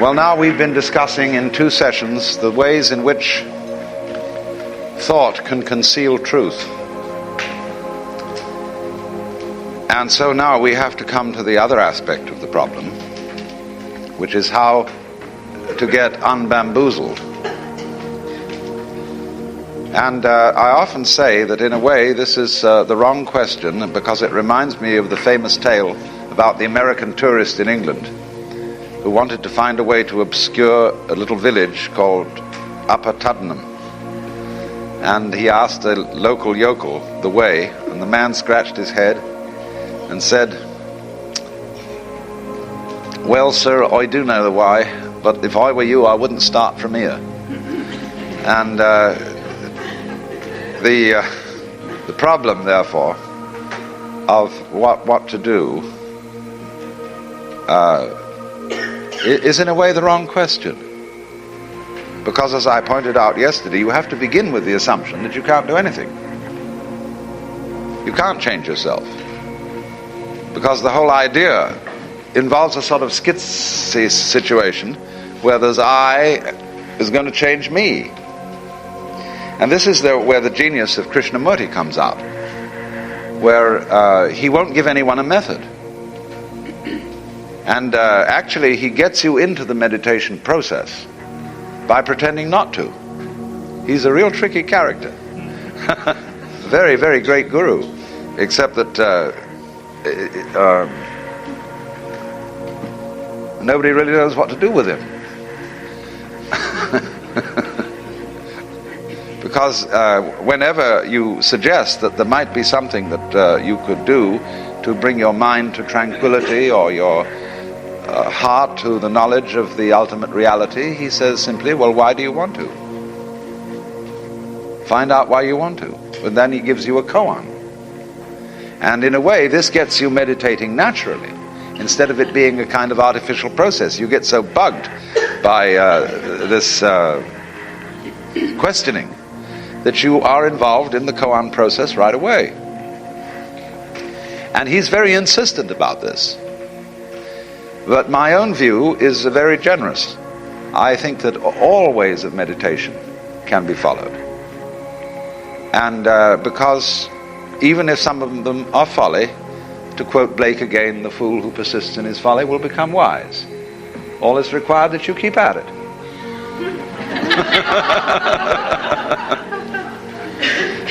Well, now we've been discussing in 2 sessions the ways in which thought can conceal truth. And so now we have to come to the other aspect of the problem, which is how to get unbamboozled. And I often say that in a way this is the wrong question, because it reminds me of the famous tale about the American tourist in England who wanted to find a way to obscure a little village called Upper Tuddenham. And he asked a local yokel the way, and the man scratched his head and said, "Well, sir, I do know the why, but if I were you, I wouldn't start from here." And the problem, therefore, of what to do is in a way the wrong question. Because as I pointed out yesterday, you have to begin with the assumption that you can't do anything. You can't change yourself. Because the whole idea involves a sort of schizophrenic situation where there's I is going to change me. And this is where the genius of Krishnamurti comes out, where he won't give anyone a method. And actually he gets you into the meditation process by pretending not to. He's a real tricky character. Very, very great guru, except that nobody really knows what to do with him. Because whenever you suggest that there might be something that you could do to bring your mind to tranquility or your heart to the knowledge of the ultimate reality, he says simply, "Well, why do you want to? Find out why you want to." And then he gives you a koan. And in a way, this gets you meditating naturally, instead of it being a kind of artificial process. You get so bugged by this questioning that you are involved in the koan process right away. And he's very insistent about this. But my own view is very generous. I think that all ways of meditation can be followed. And because even if some of them are folly, to quote Blake again, "The fool who persists in his folly will become wise." All is required that you keep at it.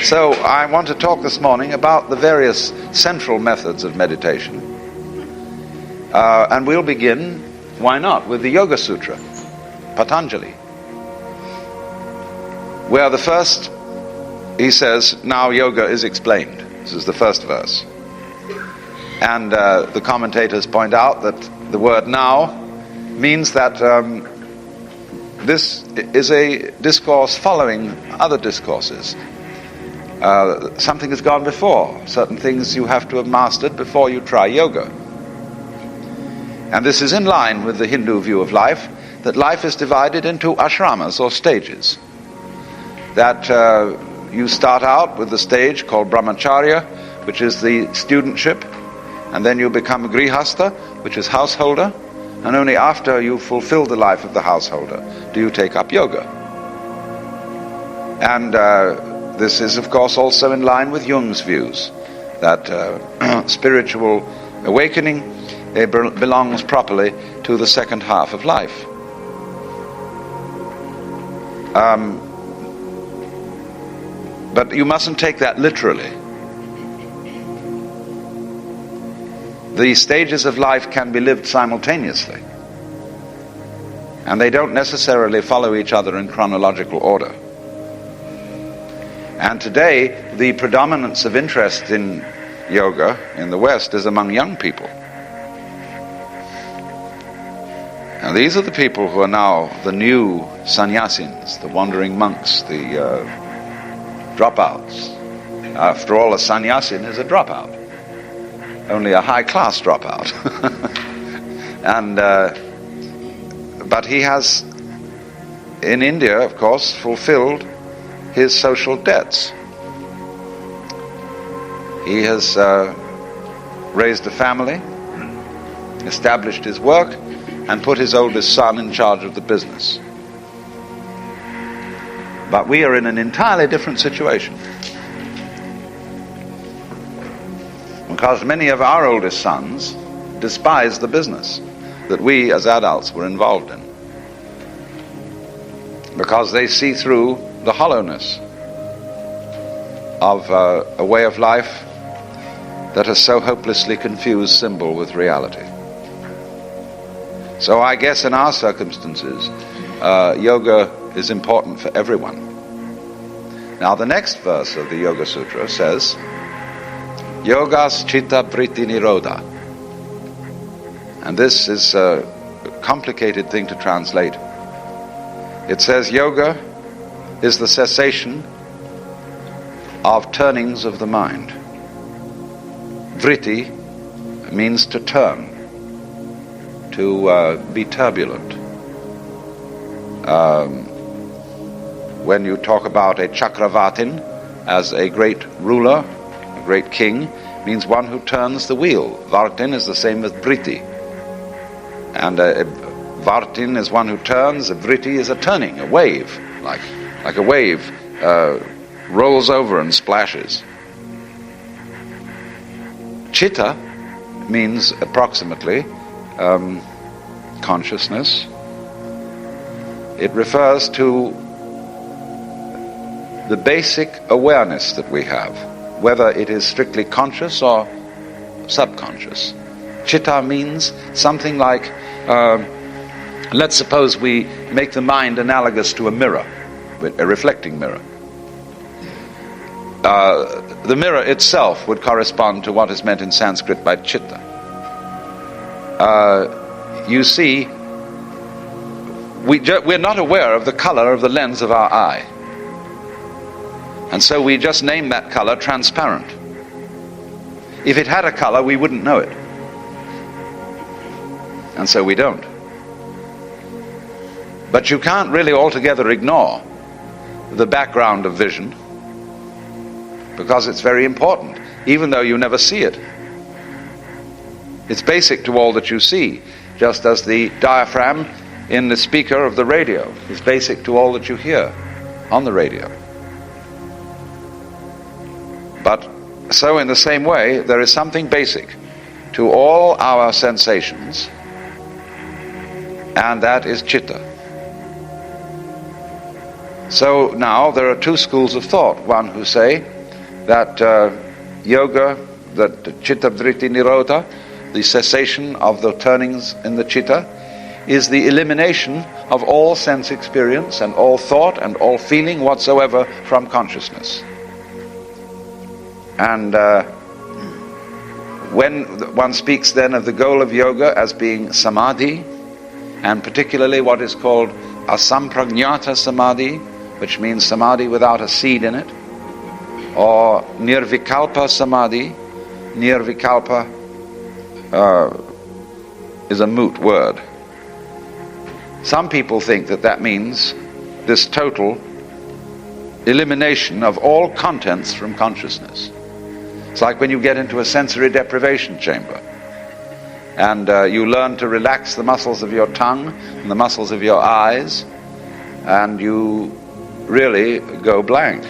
So I want to talk this morning about the various central methods of meditation. And we'll begin, why not, with the Yoga Sutra, Patanjali, where the first, he says, "Now yoga is explained." This is the first verse. And the commentators point out that the word "now" means that this is a discourse following other discourses. Something has gone before. Certain things you have to have mastered before you try yoga. And this is in line with the Hindu view of life, that life is divided into ashramas, or stages. That you start out with the stage called brahmacharya, which is the studentship, and then you become grihastha, which is householder, and only after you fulfill the life of the householder do you take up yoga. And this is, of course, also in line with Jung's views, that spiritual awakening belongs properly to the second half of life. But you mustn't take that literally. The stages of life can be lived simultaneously, and they don't necessarily follow each other in chronological order. And today, the predominance of interest in yoga in the West is among young people. And these are the people who are now the new sannyasins, the wandering monks, the dropouts. After all, a sannyasin is a dropout, only a high-class dropout. And but he has, in India, of course, fulfilled his social debts. He has raised a family, established his work, and put his oldest son in charge of the business. But we are in an entirely different situation, because many of our oldest sons despise the business that we as adults were involved in, because they see through the hollowness of a way of life that has so hopelessly confused symbol with reality. So I guess in our circumstances, yoga is important for everyone. Now the next verse of the Yoga Sutra says, Yogas Chitta Vritti Nirodha. And this is a complicated thing to translate. It says yoga is the cessation of turnings of the mind. Vritti means to turn, to be turbulent. When you talk about a Chakravartin as a great ruler, a great king, means one who turns the wheel. Vartin is the same as Vritti. And a Vartin is one who turns, a Vritti is a turning, a wave, like a wave rolls over and splashes. Chitta means approximately consciousness. It refers to the basic awareness that we have, whether it is strictly conscious or subconscious. Chitta means something like, let's suppose we make the mind analogous to a mirror, a reflecting mirror. The mirror itself would correspond to what is meant in Sanskrit by chitta. You see, we're not aware of the color of the lens of our eye. And so we just name that color transparent. If it had a color, we wouldn't know it. And so we don't. But you can't really altogether ignore the background of vision, because it's very important, even though you never see it. It's basic to all that you see, just as the diaphragm in the speaker of the radio is basic to all that you hear on the radio. But so in the same way, there is something basic to all our sensations, and that is chitta. So now there are two schools of thought. One who say that yoga, that chitta vritti nirodha, the cessation of the turnings in the chitta, is the elimination of all sense experience and all thought and all feeling whatsoever from consciousness. And when one speaks then of the goal of yoga as being samadhi, and particularly what is called asampragnata samadhi, which means samadhi without a seed in it, or nirvikalpa samadhi. Nirvikalpa is a moot word. Some people think that means this total elimination of all contents from consciousness. It's like when you get into a sensory deprivation chamber and you learn to relax the muscles of your tongue and the muscles of your eyes, and you really go blank.